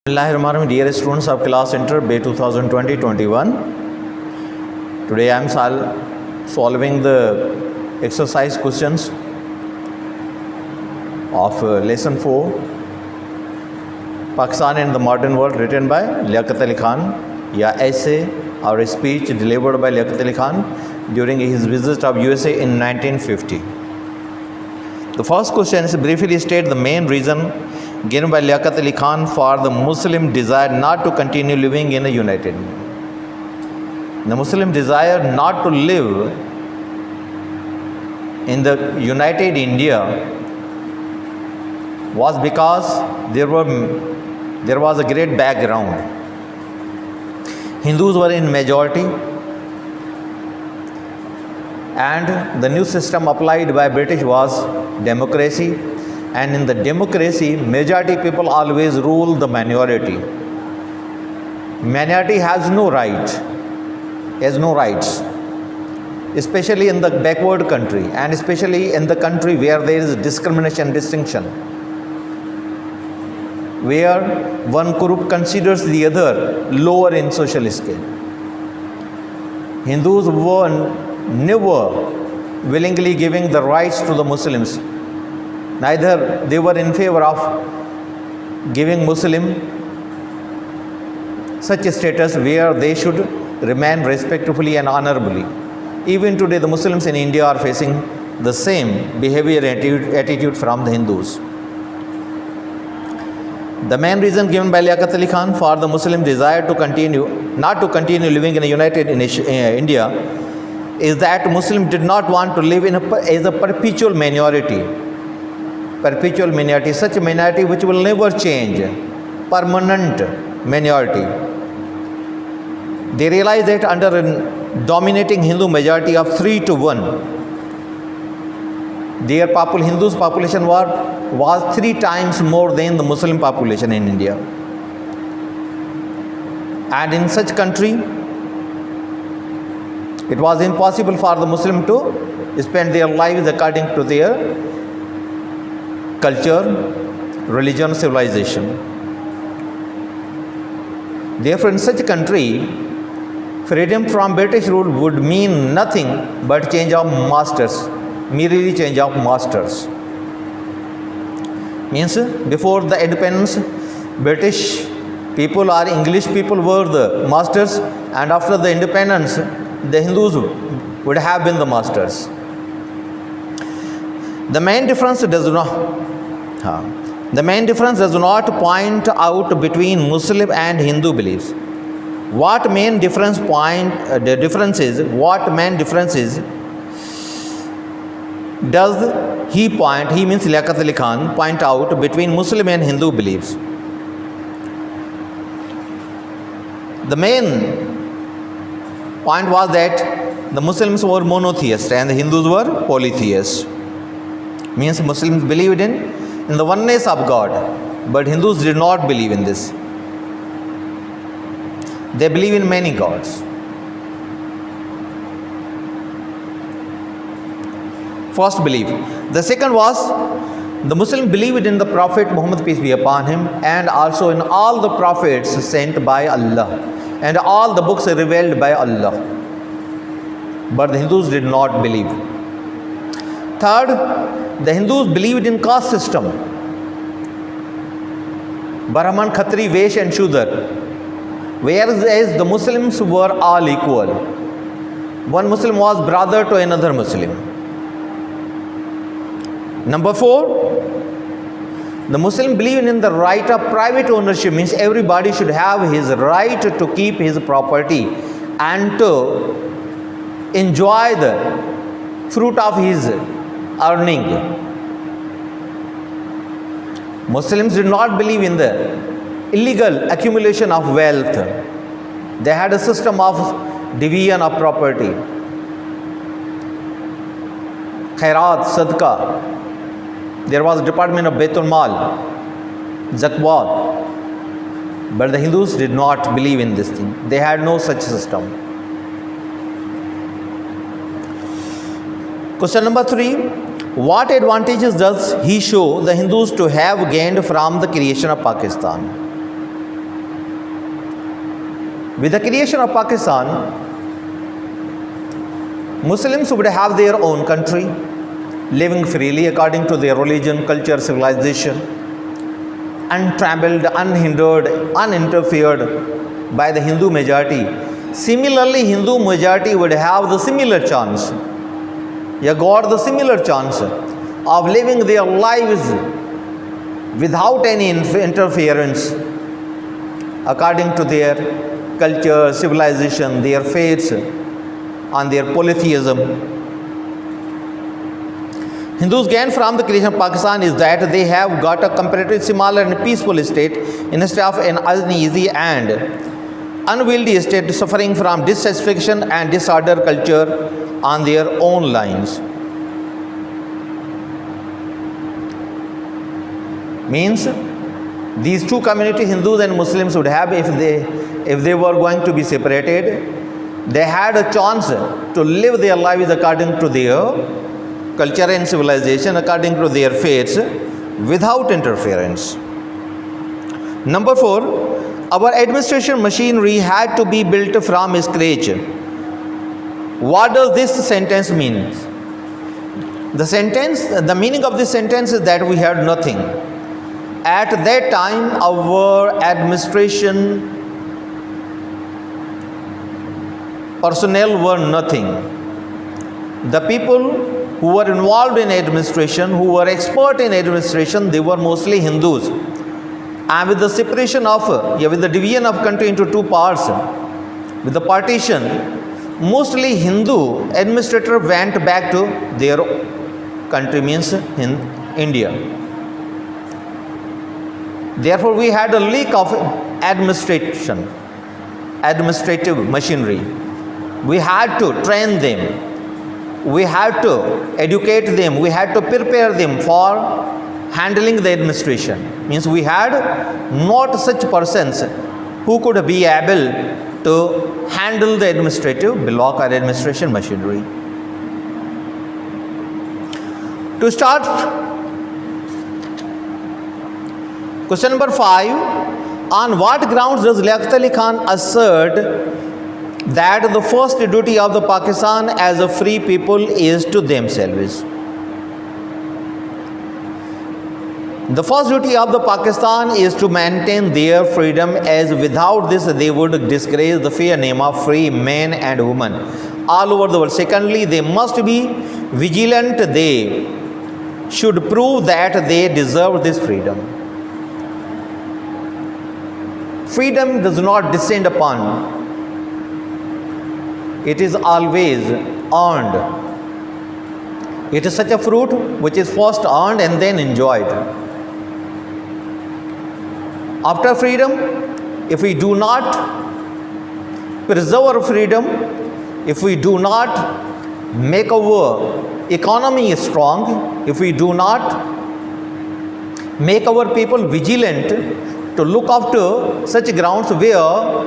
Bismillahirrahmanirrahim. Dear students of class Inter Bay 2020-21, today I am solving the exercise questions of lesson 4, Pakistan in the Modern World, written by Liaquat Ali Khan, या essay or a speech delivered by Liaquat Ali Khan during his visit of USA in 1950. The first question is briefly state the main reason given by Liaquat Ali Khan for the Muslim desire not to continue living in a united India. The Muslim desire not to live in the united India was because there was a great background. Hindus were in majority, and the new system applied by British was democracy. And in the democracy, majority people always rule the minority. Minority has no rights, especially in the backward country, and especially in the country where there is discrimination, distinction, where one group considers the other lower in social scale. Hindus were never willingly giving the rights to the Muslims. Neither they were in favor of giving Muslim such a status where they should remain respectfully and honorably. Even today, the Muslims in India are facing the same behavior attitude from the Hindus. The main reason given by Liaquat Ali Khan for the Muslim desire not to continue living in a united India is that Muslims did not want to live as a perpetual minority, such a minority which will never change, permanent minority. They realized that under a dominating Hindu majority of 3-1, their Hindus population was 3 times more than the Muslim population in India. And in such country, it was impossible for the Muslim to spend their lives according to their culture, religion, civilization. Therefore, in such a country, freedom from British rule would mean nothing but change of masters, merely change of masters. Means before the independence, British people or English people were the masters, and after the independence, the Hindus would have been the masters. The main difference does not point out between Muslim and Hindu beliefs. What main differences does he means Liaquat Ali Khan, point out between Muslim and Hindu beliefs? The main point was that the Muslims were monotheists and the Hindus were polytheists. Means Muslims believed in the oneness of God, but Hindus did not believe in this. They believe in many gods. First belief. The second was the Muslim believed in the Prophet Muhammad, peace be upon him, and also in all the prophets sent by Allah and all the books revealed by Allah. But the Hindus did not believe. Third, the Hindus believed in caste system. Brahman, Khatri, Vaishya and Shudra. Whereas the Muslims were all equal. One Muslim was brother to another Muslim. Number 4, the Muslim believed in the right of private ownership, means everybody should have his right to keep his property and to enjoy the fruit of his earning. Muslims did not believe in the illegal accumulation of wealth. They had a system of division of property, khairat, sadqa. There was a department of Baitul Mal, Zakat. But the Hindus did not believe in this thing. They had no such system. Question number 3. What advantages does he show the Hindus to have gained from the creation of Pakistan? With the creation of Pakistan, Muslims would have their own country, living freely according to their religion, culture, civilization, untrammeled, unhindered, uninterfered by the Hindu majority. Similarly, Hindu majority would have the similar chance, got the similar chance of living their lives without any interference according to their culture, civilization, their faiths, and their polytheism. Hindus gain from the creation of Pakistan is that they have got a comparatively smaller and peaceful state instead of an uneasy and unwieldy state suffering from dissatisfaction and disorder culture on their own lines. Means these two communities, Hindus and Muslims, would have, if they were going to be separated, they had a chance to live their lives according to their culture and civilization, according to their faiths, without interference. Number 4, our administration machinery had to be built from scratch. What does this sentence mean? The meaning of this sentence is that we had nothing. At that time, our administration personnel were nothing. The people who were involved in administration, who were expert in administration, they were mostly Hindus. And with the separation of, with the division of country into two parts, with the partition, mostly Hindu administrator went back to their country, means in India. Therefore, we had a lack of administrative machinery. We had to train them. We had to educate them. We had to prepare them for handling the administration. Means we had not such persons who could be able to handle the administrative block or administration machinery. To start, question number 5, on what grounds does Liaquat Ali Khan assert that the first duty of the Pakistan as a free people is to themselves? The first duty of the Pakistan is to maintain their freedom, as without this they would disgrace the fair name of free men and women all over the world. Secondly, they must be vigilant. They should prove that they deserve this freedom. Freedom does not descend upon. It is always earned. It is such a fruit which is first earned and then enjoyed. After freedom, if we do not preserve our freedom, if we do not make our economy strong, if we do not make our people vigilant to look after such grounds where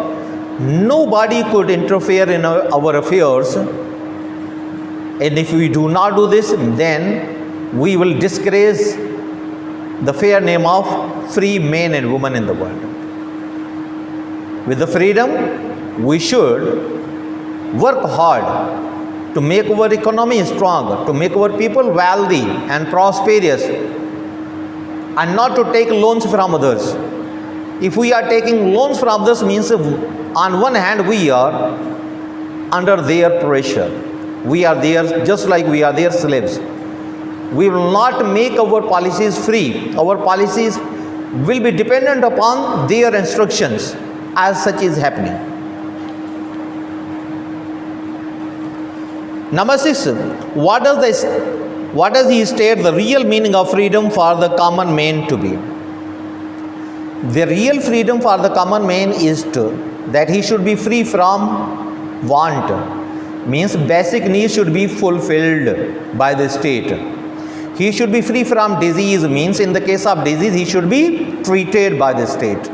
nobody could interfere in our affairs, and if we do not do this, then we will disgrace the fair name of free men and women in the world. With the freedom, we should work hard to make our economy strong, to make our people wealthy and prosperous, and not to take loans from others. If we are taking loans from others, means on one hand we are under their pressure. We are there just like we are their slaves. We will not make our policies free. Our policies will be dependent upon their instructions, as such is happening. Number 6, what does he state the real meaning of freedom for the common man to be? The real freedom for the common man is that he should be free from want. Means basic needs should be fulfilled by the state. He should be free from disease. Means in the case of disease, he should be treated by the state.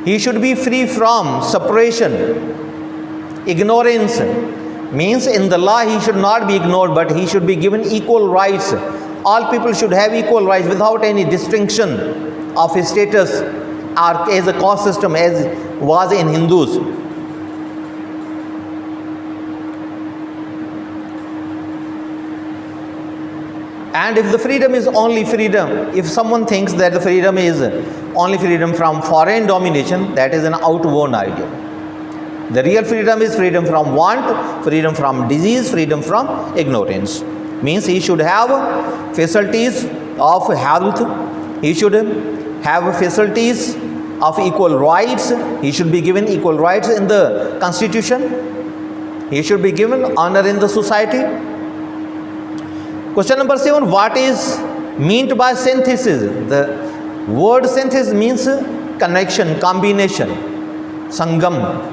He should be free from suppression, ignorance. Means in the law he should not be ignored, but he should be given equal rights. All people should have equal rights without any distinction of status or as a caste system as was in Hindus. And if the freedom is only freedom, if someone thinks that the freedom is only freedom from foreign domination, that is an outworn idea. The real freedom is freedom from want, freedom from disease, freedom from ignorance. Means he should have facilities of health, he should have facilities of equal rights, he should be given equal rights in the constitution, he should be given honor in the society. Question number 7, what is meant by synthesis? The word synthesis means connection, combination, sangam.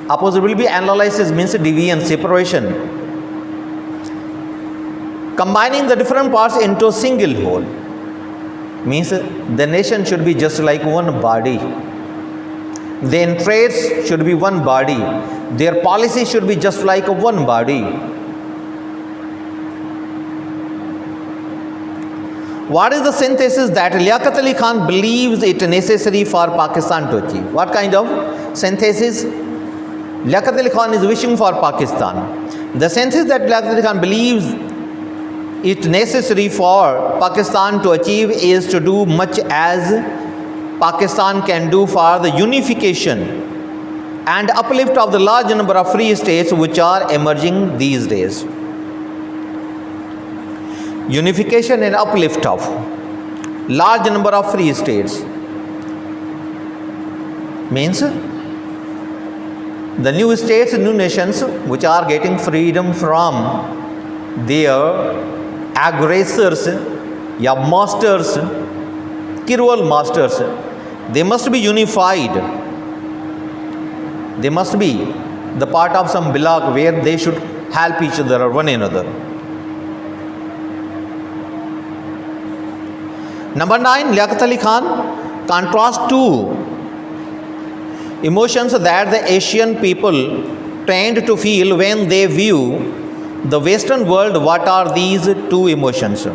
Opposite will be analysis, means division, separation. Combining the different parts into a single whole. Means the nation should be just like one body. The interests should be one body. Their policy should be just like one body. What is the synthesis that Liaquat Ali Khan believes it necessary for Pakistan to achieve? What kind of synthesis Liaquat Ali Khan is wishing for Pakistan? The synthesis that Liaquat Ali Khan believes it necessary for Pakistan to achieve is to do much as Pakistan can do for the unification and uplift of the large number of free states which are emerging these days. Unification and uplift of large number of free states means the new states, new nations which are getting freedom from their aggressors, masters, cruel masters. They must be unified. They must be the part of some bloc where they should help each other or one another. Number 9, Liaquat Ali Khan contrasts two emotions that the Asian people tend to feel when they view the Western world. What are these two emotions?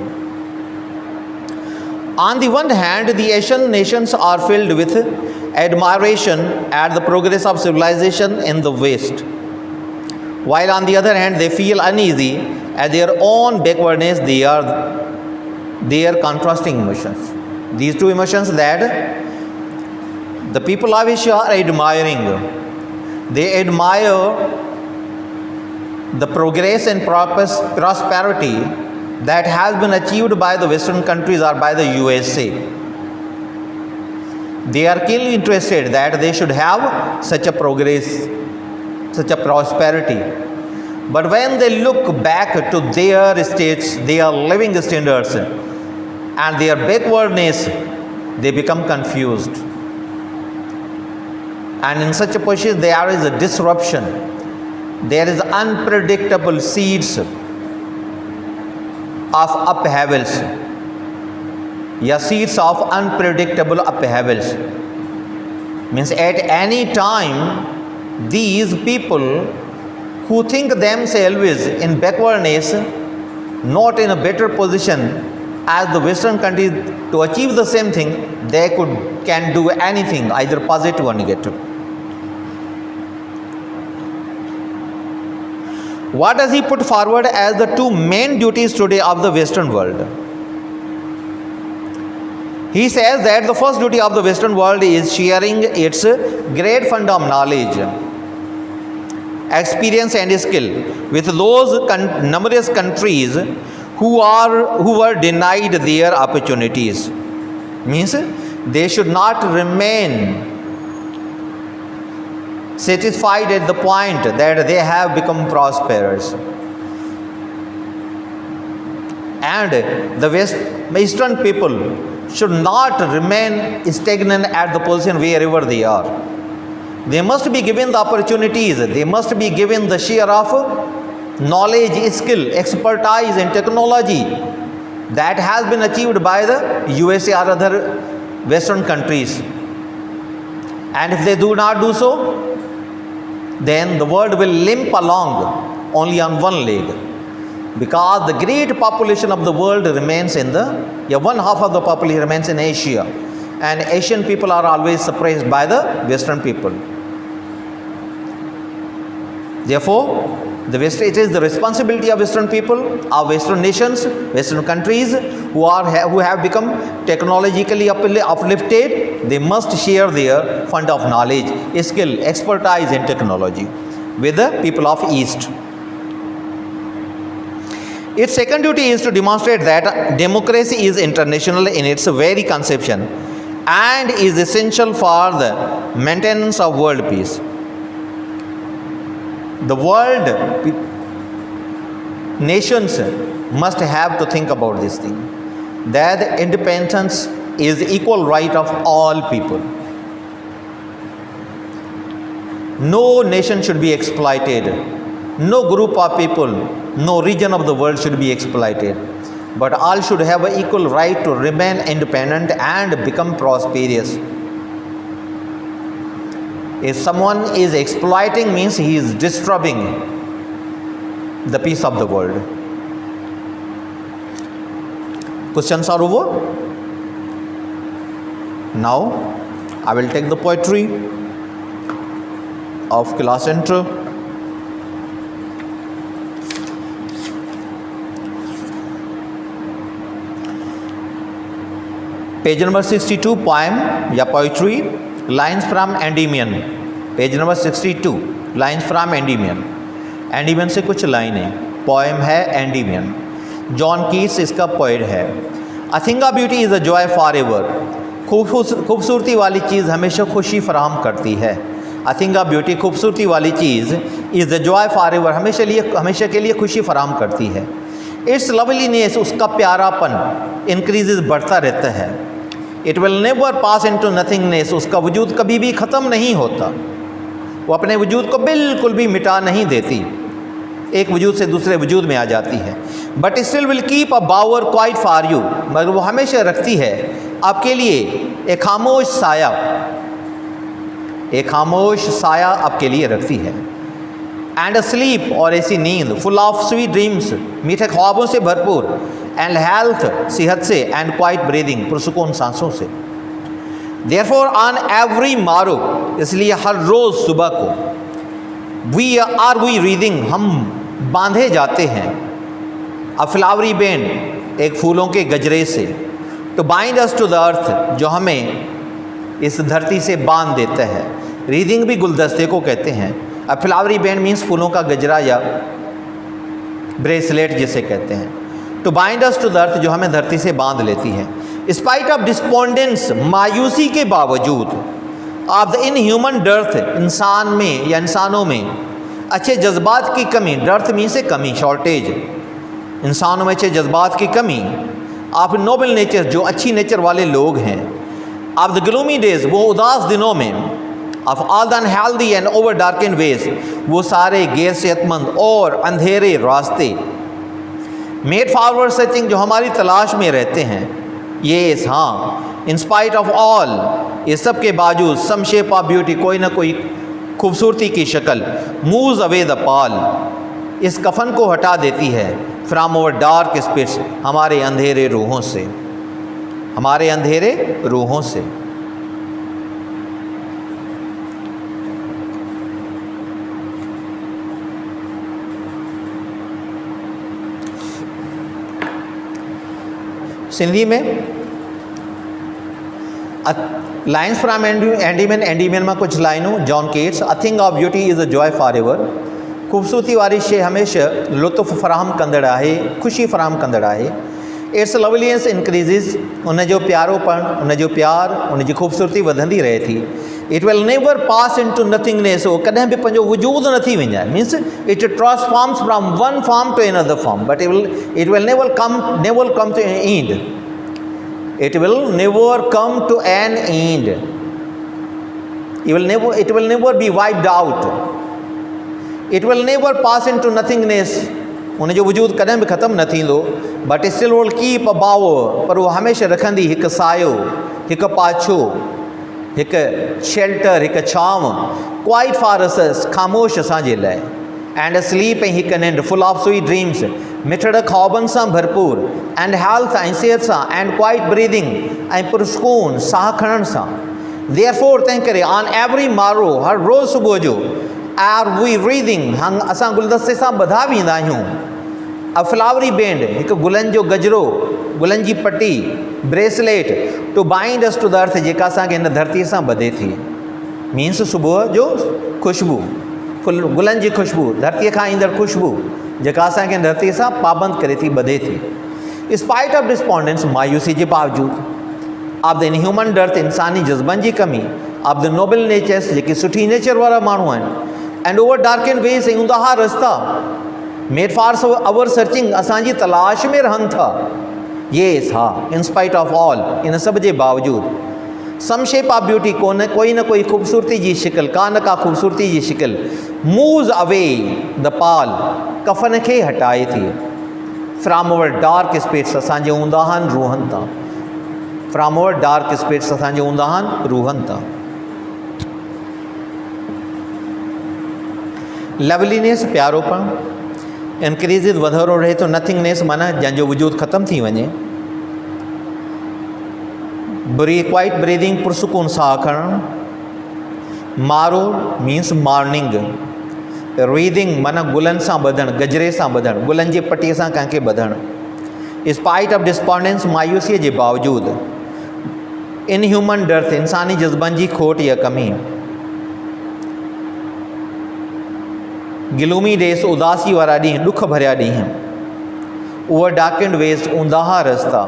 On the one hand, the Asian nations are filled with admiration at the progress of civilization in the West, while on the other hand, they feel uneasy at their own backwardness. They are contrasting emotions. These two emotions that the people of Asia are admiring. They admire the progress and prosperity that has been achieved by the Western countries or by the USA. They are keenly interested that they should have such a progress, such a prosperity. But when they look back to their states, their living standards and their backwardness, they become confused. And in such a position, there is a disruption. There is unpredictable seeds of upheavals. Seeds of unpredictable upheavals. Means at any time, these people who think themselves in backwardness, not in a better position as the Western countries to achieve the same thing, they can do anything, either positive or negative. What does he put forward as the two main duties today of the Western world? He says that the first duty of the Western world is sharing its great fund of knowledge, experience and skill with those numerous countries who were denied their opportunities. Means they should not remain satisfied at the point that they have become prosperous. And the Eastern people should not remain stagnant at the position wherever they are. They must be given the opportunities, they must be given the share of knowledge, skill, expertise and technology that has been achieved by the USA or other Western countries. And if they do not do so, then the world will limp along only on one leg, because the great population of the world remains in one half of the population remains in Asia, and Asian people are always suppressed by the Western people. Therefore, it is the responsibility of Western people, of Western nations, Western countries who have become technologically uplifted. They must share their fund of knowledge, skill, expertise in technology with the people of East. Its second duty is to demonstrate that democracy is international in its very conception and is essential for the maintenance of world peace. The world nations must have to think about this thing, that independence is equal right of all people. No nation should be exploited. No group of people, no region of the world should be exploited. But all should have an equal right to remain independent and become prosperous. If someone is exploiting, means he is disturbing the peace of the world. Questions are over. Now I will take the poetry of class intro. Page number 62, poem या poetry, lines from Endymion. Page number 62, lines from Endymion. Endymion से कुछ लाइनें. Poem है Endymion. John Keats इसका poet है. A thing of beauty is a joy for ever. खूबसूरती वाली चीज़ हमेशा खुशी फराहम करती है. अ थिंग ऑफ ब्यूटी, खूबसूरती वाली चीज़, is the joy for ever, हमेशा के लिए खुशी फराहम करती है. इट्स लवलीनेस, उसका प्यारापन, इंक्रीजेज, बढ़ता रहता है. It will never pass into nothingness, उसका वजूद कभी भी ख़त्म नहीं होता. वो अपने वजूद को बिल्कुल भी मिटा नहीं देती, एक वजूद से दूसरे वजूद में आ जाती है. But still will keep a bower quite for you, मगर वो हमेशा रखती है आपके लिए एक खामोश साया, एक खामोश साया आपके लिए रखती है. एंड अ स्लीप, और ऐसी नींद, फुल ऑफ स्वीट ड्रीम्स, मीठे ख्वाबों से भरपूर. एंड हेल्थ, सेहत से. एंड क्वाइट ब्रीदिंग, पुरसुकून सांसों से. Therefore on every morrow, इसलिए हर रोज़ सुबह को, we reading, हम बांधे जाते हैं. a flowery band, एक फूलों के गजरे से. to bind us to the earth, जो हमें इस धरती से बांध देता है. रीडिंग भी गुलदस्ते को कहते हैं. a flowery band मीन्स फूलों का गजरा या ब्रेसलेट जिसे कहते हैं. to bind us to the earth, जो हमें धरती से बांध लेती है. स्पाइट ऑफ डिस्पोंडेंस, मायूसी के बावजूद, ऑफ द इनह्यूमन डर्थ, इंसान में या इंसानों में अच्छे जज्बात की कमी. डर्थ मीन से कमी, शॉर्टेज. इंसानों में अच्छे जज्बात की कमी. ऑफ नोबल नेचर, जो अच्छी नेचर वाले लोग हैं. ऑफ द ग्लूमी डेज, वो उदास दिनों में. Of all the unhealthy and over darken ways, वो सारे गैर सेहतमंद और अंधेरे रास्ते. मेड फॉरवर्ड सर्चिंग, जो हमारी तलाश में रहते हैं. येस, हाँ. इन स्पाइट ऑफ ऑल, ये सब के बावजूद, सम शेप ऑफ ब्यूटी, कोई ना कोई खूबसूरती की शक्ल. मूव्स अवे द पाल, इस कफन को हटा देती है. फ्रॉम ओवर डार्क स्पिरिट्स, हमारे अंधेरे रूहों से, हमारे अंधेरे रूहों से. सिंधी में लाइन्स फ्रॉम एंडीमियन. एंडीमियन में कुछ लाइनों. John Keats. A thing of beauty is a joy for ever. खूबसूरती वारी शइ हमेशा लुत्फ़ फराहम कंदड़ आहे, ख़ुशी फराहम कंदड़ आहे. इट्स लवलीनेस इंक्रीज़िस, उन जो प्यारोपण, उन जो प्यार, उन जी ख़ूबसूरती वधंदी रहे थी. It will never pass into nothingness, वो कॾहिं बि पंहिंजो वजूद न थी विञाए. Means it transforms from one form to another form, but it will never come to end. It will never come to an end. It will never be wiped out. It will never pass into nothingness. उन जो वजूद कॾहिं बि ख़त्म न थींदो. But still will keep a bower, पर उहा हमेशा रखंदी हिकु सायो, हिकु पाछो, हिकु शेल्टर, हिकु छांव. क्वाइट फॉर अस, ख़ामोश असांजे लाइ. एंड स्लीप, ऐं हिकु निंड. फुल ऑफ स्वीट ड्रीम्स, मिठड़ ख़्वाबनि सां भरपूर एंड हेल्थ ऐं सिहत सां एंड क्वाइट ब्रीदिंग ऐं पुरसकून साह खणण सां। देयरफॉर तंहिं करे ऑन एवरी मारो हर रोज़ सुबुह जो आर वी रीदिंग असां गुलदस्ते सां ॿधा वेंदा आहियूं। अ फ्लावरी बैंड हिकु गुलनि जो गजरो, गुलनि जी पटी, bracelet to bind us to the earth जेका असांखे हिन धरतीअ सां ॿधे थी। मीन्स सुबुह जो ख़ुशबू, गुलनि जी ख़ुशबू, धरतीअ खां ईंदड़ ख़ुशबू जेका असांखे धरतीअ सां पाबंद करे थी, ॿधे थी। स्पाइट ऑफ डिस्पॉन्डेंस मायूसी जे बावजूदि, ऑफ द इनह्यूमन डर्थ इंसानी जज़्बनि जी कमी, ऑफ द नोबल नेचर्स जेके सुठी नेचर वारा माण्हू आहिनि, एंड ओवर डार्कन वेज ऐं ऊंदाहा रस्ता मेड फॉर अवर सर्चिंग असांजी तलाश में रहनि था। येस हा, इन स्पाइट ऑफ ऑल, इन सभ जे बावजूदि सम शेप ऑफ ब्यूटी कोई न कोई ख़ूबसूरती जी शिकिल, का न का ख़ूबसूरती जी शिकिल मूव्स अवे द पाल, कफ़न खे हटाए थी फ्राम ओवर डार्क स्पेस असांजे ऊंदाहनि रूहनि तां, फ्राम ओवर डार्क स्पेस असांजे ऊंदाहनि रूहनि तां। लवलीनेस प्यारोपण इंक्रीज़िस वधंदो रहे थो, नथिंगनेस माना जंहिंजो वजूद ख़तम थी वञे। क्वाइट ब्रीदिंग पुरसकून साह खणणु। मारो मीन्स मॉर्निंग, रीदिंग माना गुलनि सां ॿधणु, गजरे सां ॿधणु, गुलनि जी पटीअ सां कंहिंखे ॿधणु। स्पाइट ऑफ डिस्पॉन्डेंस मायूसीअ जे बावजूदि, इन ह्यूमन डर्थ इंसानी जज़्बनि जी खोट या कमी। गिलूमी डेज़ उदासी वारा ॾींहं, ॾुख भरिया ॾींहं। ओवर डार्कन्ड वेज ऊंदाहा रस्ता,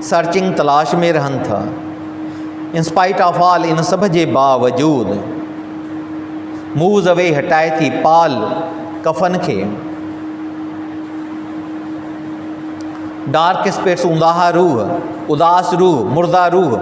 सर्चिंग तलाश में रहनि था। इन स्पाइट ऑफ ऑल, इन सभ जे बावजूदि मूव्स अवे हटाए थी पाल, कफ़न खे। डार्क स्पेस ऊंदाहा रूह, उदास रूह, मुर्दा रूह